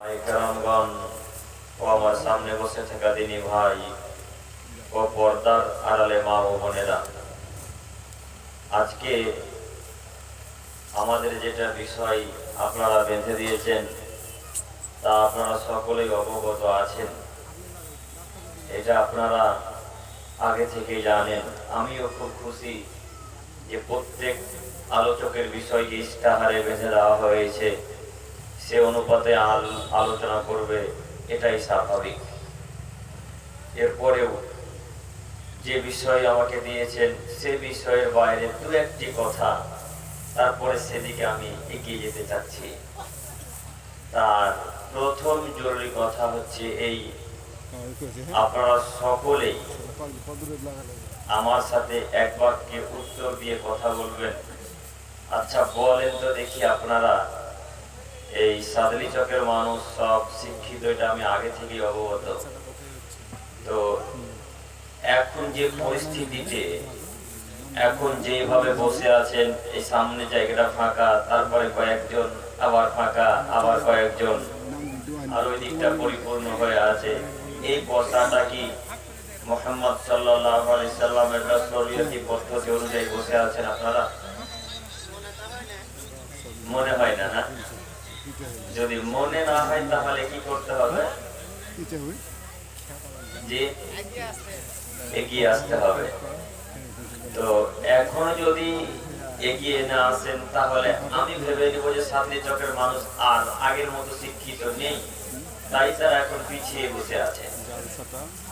গ্রামগণ ও আমার সামনে বসে থাকা দিনী ভাই ও পর্দার আড়ালে মা ও বোনেরা, আজকে আমাদের যেটা বিষয় আপনারা বেঁধে দিয়েছেন তা আপনারা সকলেই অবগত আছেন। এটা আপনারা আগে থেকেই জানেন। আমিও খুব খুশি যে প্রত্যেক আলোচকের বিষয়কে ইস্তাহারে বেঁধে দেওয়া হয়েছে, সে অনুপাতে আলোচনা করবে, এটাই স্বাভাবিক। এরপরেও যে বিষয় আমাকে দিয়েছেন সে বিষয়ের বাইরে দু একটি কথা, তারপরে সেদিকে আমি এগিয়ে যেতে চাচ্ছি। তার প্রথম জরুরি কথা হচ্ছে এই, আপনারা সকলেই আমার সাথে এক বাক্যে উত্তর দিয়ে কথা বলবেন। আচ্ছা বলেন তো দেখি, আপনারা এই সাদলি চকের মানুষ সব শিক্ষিত, এটা আমি আগে থেকেই অবগত। তো এখন যে পরিস্থিতিতে, এখন যেভাবে বসে আছেন, এই সামনে জায়গাটা ফাঁকা, তারপরে কয়েকজন আবার ফাঁকা, আবার কয়েকজন, আর ওই দিকটা পরিপূর্ণ হয়ে আছে। এই বসাটা কি মুহাম্মদ সাল্লাল্লাহু আলাইহি সাল্লামের শরীয়তি পদ্ধতি অনুযায়ী বসে আছেন আপনারা? মনে হয় না, না? যদি মনে না হয় তাহলে কি করতে হবে? যে এগিয়ে আসতে হবে। তো এখন যদি এগিয়ে না আসেন তাহলে আমি ভেবে নেব যে সাদলি চকের মানুষ আর আগের মতো শিক্ষিত নেই, তাই তারা এখন পিছিয়ে বসে আছে।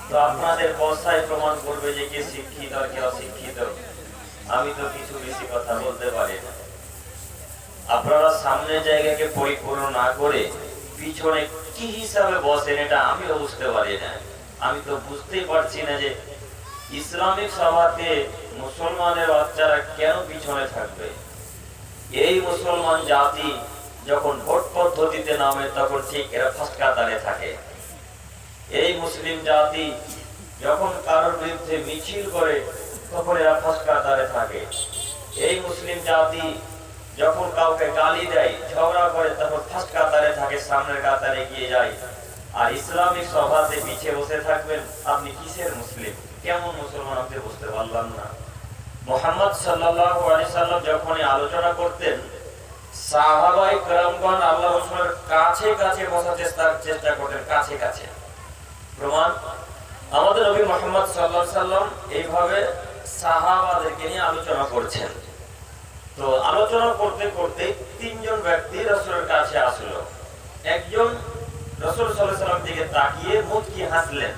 তো আপনাদের বসায় প্রমাণ করবে যে কে শিক্ষিত আর কে অশিক্ষিত। আমি তো কিছু বেশি কথা বলতে পারি না। আপনারা সামনের জায়গাকে পরিপূর্ণ না করে পিছনে কি হিসাবে বসেন, এটা আমিও বুঝতে পারি না। আমি তো বুঝতেই পারছি না যে ইসলামিক সভাতে মুসলমানের বাচ্চারা কেন পিছনে থাকবে। এই মুসলমান জাতি যখন ভোট পদ্ধতিতে নামে তখন ঠিক এরা ফার্স্ট কাতারে থাকে। এই মুসলিম জাতি যখন কারোর বিরুদ্ধে মিছিল করে তখন এরা ফার্স্ট কাতারে থাকে। এই মুসলিম জাতি যখন কাউকে গালি দেয়, ঝগড়া করে, তখন ফার্স্ট কাতারে থাকে, সামনের কাতারে গিয়ে যায়। আর ইসলামিক সভাতে পিছিয়ে বসে থাকবেন, আপনি কিসের মুসলিম? কেমন মুসলমান আপনি বুঝতে পারলাম না। মুহাম্মদ সাল্লাল্লাহু আলাইহি সাল্লাম যখন আলোচনা করতেন, সাহাবায়ে কেরামগণ আল্লাহর রাসূলের কাছে কাছে বসার চেষ্টা করতেন, কাছে কাছে। প্রমাণ আমাদের নবী মুহাম্মদ সাল্লাল্লাহু আলাইহি সাল্লাম এইভাবে সাহাবাদেরকে নিয়ে আলোচনা করছেন। তো আলোচনা করতে করতে তিনজন ব্যক্তি রাসূলের কাছে আসলো। একজন রাসূল সাল্লাল্লাহু আলাইহি সাল্লাম দিকে তাকিয়ে মুচকি হাসলেন।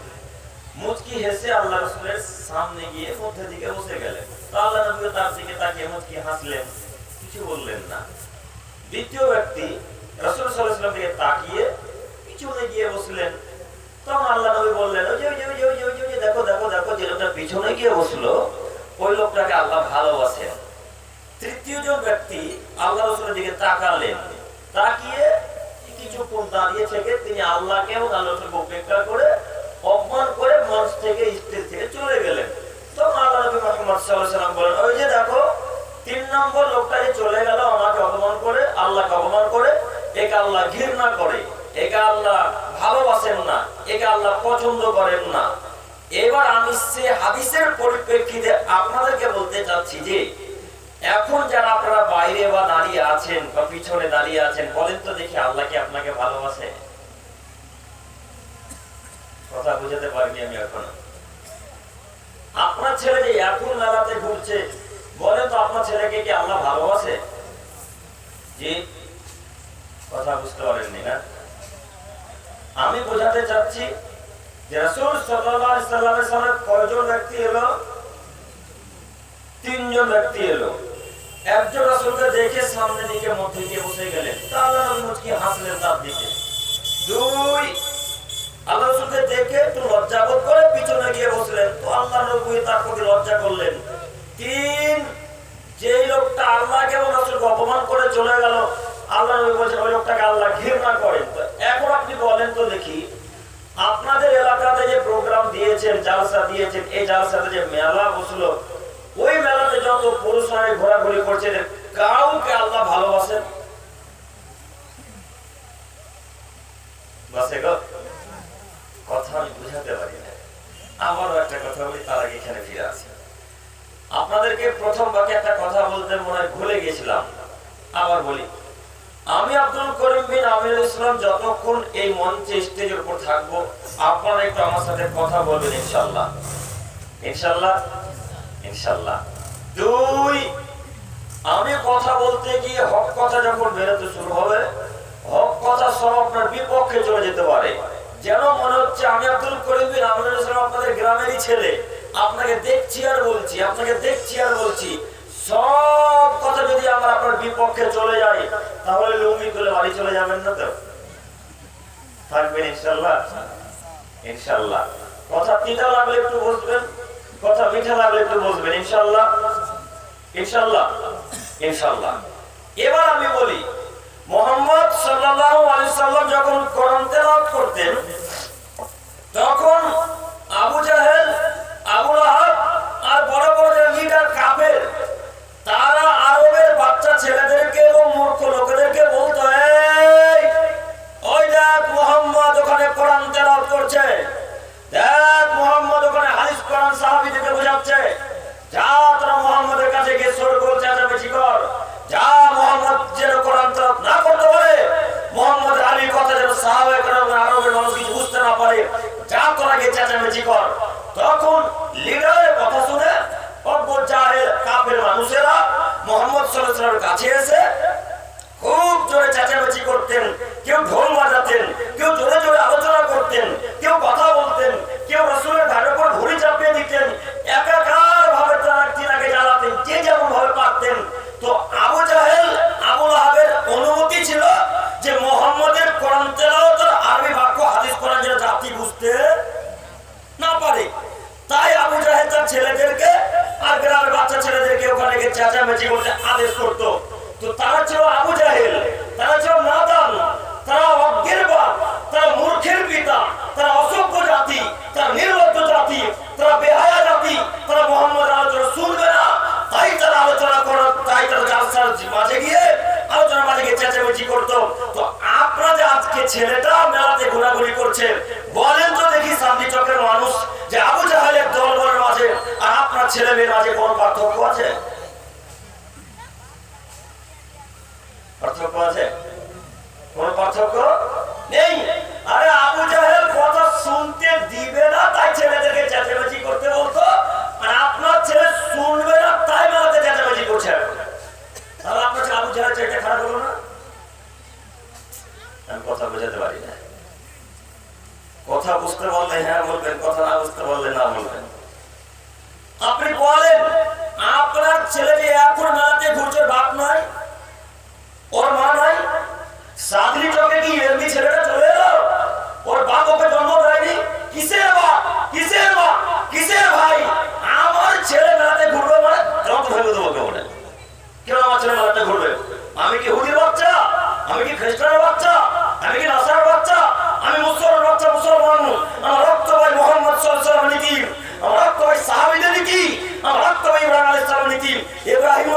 মুচকি হেসে আল্লাহ রাসূলের সামনে গিয়ে মধ্যে দিকে বসে গেলেন। তো আল্লাহ নবী তার দিকে তাকিয়ে মুচকি হাসলেন, কিছু বললেন না। দ্বিতীয় ব্যক্তি রাসূল সাল্লাল্লাহু আলাইহি সাল্লাম দিকে তাকিয়ে পিছনে গিয়ে বসলেন। তখন আল্লাহ নবী বললেন, ওই যে দেখো দেখো দেখো, যে লোকটা পিছনে গিয়ে বসলো ওই লোকটাকে আল্লাহ ভালোবাসেন। তৃতীয় জন ব্যক্তি আল্লাহ রাসূলের দিকে তাকালেন, তাকিয়ে কিছুক্ষণ দাঁড়িয়ে থেকে তিনি আল্লাহকে এবং আল্লাহ রাসূলকে উপেক্ষা করে অপমান করে মঞ্চ থেকে, স্টেজ থেকে চলে গেলেন। তখন আল্লাহ নবী মুহাম্মদ সাল্লাল্লাহু আলাইহি সাল্লাম বলেন, ওই যে দেখো তিন নম্বর লোকটা যে চলে গেল আমাকে অপমান করে, আল্লাহকে অপমান করে, একে আল্লাহ ঘৃণা করে, একে আল্লাহ ভালোবাসেন না, একে আল্লাহ পছন্দ করেন না। এবার আমি সে হাদিসের পরিপ্রেক্ষিতে আপনাদেরকে বলতে চাচ্ছি যে এখন যারা আপনারা বাইরে বা দাঁড়িয়ে আছেন বা পিছনে দাঁড়িয়ে আছেন, বলেন তো দেখি আল্লাহ কি আপনাকে ভালোবাসে? কথা বুঝাতে পারিনি আমি এখনো। আপনার ছেলে যে এখন মেলাতে ঘুরছে, বলেন তো আপনার ছেলেকে কি আল্লাহ ভালোবাসে? জি, কথা বুঝতে পারেননি না? আমি বোঝাতে চাচ্ছি যে রাসূল সাল্লাল্লাহু আলাইহি সাল্লামের সামনে কয়জন ব্যক্তি এলো? তিনজন ব্যক্তি এলো। একজন রাসূলকে দেখে সামনে দিকে মধ্যে গিয়ে বসে গেলেন, আল্লাহ নবী মুচকি হাসলেন তার দিকে। দুই, আল্লাহ রাসূলকে দেখে একটু লজ্জাবোধ করে পিছনে গিয়ে বসলেন, তো আল্লাহ নবী তার প্রতি লজ্জা করলেন। তিন, যে লোকটা আল্লাহকে এবং রাসূলকে অপমান করে চলে গেল, আল্লাহ নবী বলেছেন ওই লোকটাকে আল্লাহ ঘৃণা করেন। তো এখন আপনি বলেন তো দেখি, আপনাদের এলাকাতে যে প্রোগ্রাম দিয়েছেন, জালসা দিয়েছেন, এই জালসাতে যে মেলা বসলো, ওই মেলাতে যত পুরুষ নারী ঘোরাঘুরি করছে, কাউকে আল্লাহ ভালোবাসেন? বাস গো, কথা আমি বুঝাতে পারি না। আবারও একটা কথা বলি, তার আগে এখানে ফিরে আসি। আপনাদেরকে প্রথম বাকি একটা কথা বলতে মনে হয় ভুলে গেছিলাম, আবার বলি। আমি আব্দুল করিম বিন আমিনুল ইসলাম যতক্ষণ এই মঞ্চে স্টেজের উপর থাকবো, আপনারা একটু আমার সাথে কথা বলবেন ইনশাআল্লাহ। ইনশাআল্লাহ, ইনশাআল্লাহ। দুই, আমি কথা বলতে গিয়ে হক কথা যখন বেরোতে শুরু হবে, হক কথা সব আপনার বিপক্ষে চলে যেতে পারে। যেন মনে হচ্ছে আমি আব্দুল করিম বিন আমিনুল ইসলাম আপনাদের গ্রামেরই ছেলে, আপনাকে দেখছি আর বলছি, আপনাকে দেখছি আর বলছি। সব কথা যদি আমরা আপনার বিপক্ষে চলে যাই, তাহলে লুঙ্গি তুলে বাড়ি চলে যাবেন না তো? থাকবেন ইনশাআল্লাহ, ইনশাআল্লাহ। কথা তিতা লাগলে একটু বসবেন, কথা মিঠা লাগলে একটু বসবেন ইনশাআল্লাহ, ইনশাআল্লাহ, ইনশাআল্লাহ। এবার আমি বলি, মুহাম্মদ সাল্লাল্লাহু আলাইহি সাল্লাম যখন কোরআন তেলাওয়াত করতেন, তখন আবু জাহেল, আবু লাহাব আর বড় বড় যে লিডার কাফের, তারা আরবের বাচ্চা ছেলেদেরকে এবং মূর্খ লোকেদেরকে বলতো, এই ওই দেখ মুহাম্মদ ওখানে কোরআন তেলাওয়াত করছে, দেখ মুহাম্মদ ওখানে হাদিস কোরআন সাহাবীদেরকে বোঝাচ্ছে, যা তোরা মুহাম্মদের কাছে গিয়ে সরগোল চেঁচামেচি কর, যা মুহাম্মদ যেন কোরআন তেলাওয়াত না করতে পারে, মুহাম্মদ আলীর কথা যেন সাহাবায়ে কেরাম আরবের মানুষ কিছু বুঝতে না পারে, যা তোরা গিয়ে চেঁচামেচি কর। তখন লিডারের কথা শুনে অজ্ঞ জাহেল কাফের মানুষেরা মুহাম্মদ সাল্লাল্লাহু আলাইহি ওয়াসাল্লামের কাছে এসে খুব জোরে চেঁচামেচি করতেন, কেউ ঢোল বাজাতেন, কেউ জোরে জোরে আলোচনা করতেন, কেউ কথা বলতেন, কেউ রাসূলের ঘাড়ের উপর ঘুড়ি চাপিয়ে দিতেন, একাকার ভাবে তারা তিনাকে জ্বালাতেন, যে যেমন ভাবে পারতেন। তো আবু জাহেল, আবু লাহাবের অনুমতি ছিল যে মুহাম্মদের কোরআন তেলাওয়াত আরবি বাক্য হাদিস কোরআন যেন জাতি বুঝতে না পারে। তাই আবু জাহেল তার ছেলেদেরকে আর গ্রামের বাচ্চা ছেলেদেরকে ওখানে গিয়ে চেঁচামেচি করতে আদেশ করত। তো তারা ছিল আবু জাহেল, তারা ছিল নাদান, তারা অজ্ঞের বাপ, তারা মূর্খের পিতা, তারা অসভ্য জাতি, তারা নির্লজ্জ জাতি, তারা বেহায়া জাতি, তারা মুহাম্মদের আলোচনা শুনবে না। তাই তারা আলোচনা করত, তাই তারা জালসার মাঝে গিয়ে আলোচনার মাঝে গিয়ে চেঁচামেচি করত। তো আপনারা যে আজকে ছেলেটা মেলাতে ঘোরাঘুরি করছে, বলেন তো দেখি শান্তি চকের মানুষ যে আবু জাহেলের দলবলের মাঝে আর আপনার ছেলে মেয়ের মাঝে কোনো পার্থক্য আছে? পার্থক্য আছে? কোন পার্থক্য নেই। আরে আবু জাহেল কথা শুনতে দিবে না, তাই ছেলেদেরকে চেঁচামেচি করতে বলতো, আর আপনার ছেলে শুনবে না, তাই মেলাতে চেঁচামেচি করছে। তাহলে আপনার ছেলে আবু জাহেল চাইতে খারাপ হলো না? আমি কথা বোঝাতে পারি না। কথা বুঝতে বললে হ্যাঁ বলবেন, কথা না বুঝতে বললে না বলবেন। আপনি বলেন, আপনার ছেলে যে এখন মেলাতে ঘুরছে, বাপ নাই, ওর মা নাই, সাদরি চকে কি এমনি ছেলেটা চলে এলো, ওর বাপ ওকে জন্ম দেয়নি? কিসের বাপ, কিসের মা, কিসের ভাই? আমার ছেলে মেলাতে ঘুরবে মানে রক্ত ভেবে দেবো কে বলে? কেন আমার ছেলে মেলাতে ঘুরবে? আমি কি হুদির বাচ্চা? আমি কি খ্রিস্টানের বাচ্চা? আমি কি নাসারার বাচ্চা? আমি মুসলমানের বাচ্চা, মুসলমান। আমার রক্ত ভাই মুহাম্মদ সাল্লাল্লাহু আলাইহি ওয়াসাল্লামের নীতি, আমার রক্ত ভাই সাহাবীদের নীতি, আমার রক্ত ভাই ইব্রাহিম আলাইহিস সালামের নীতি। ইব্রাহিম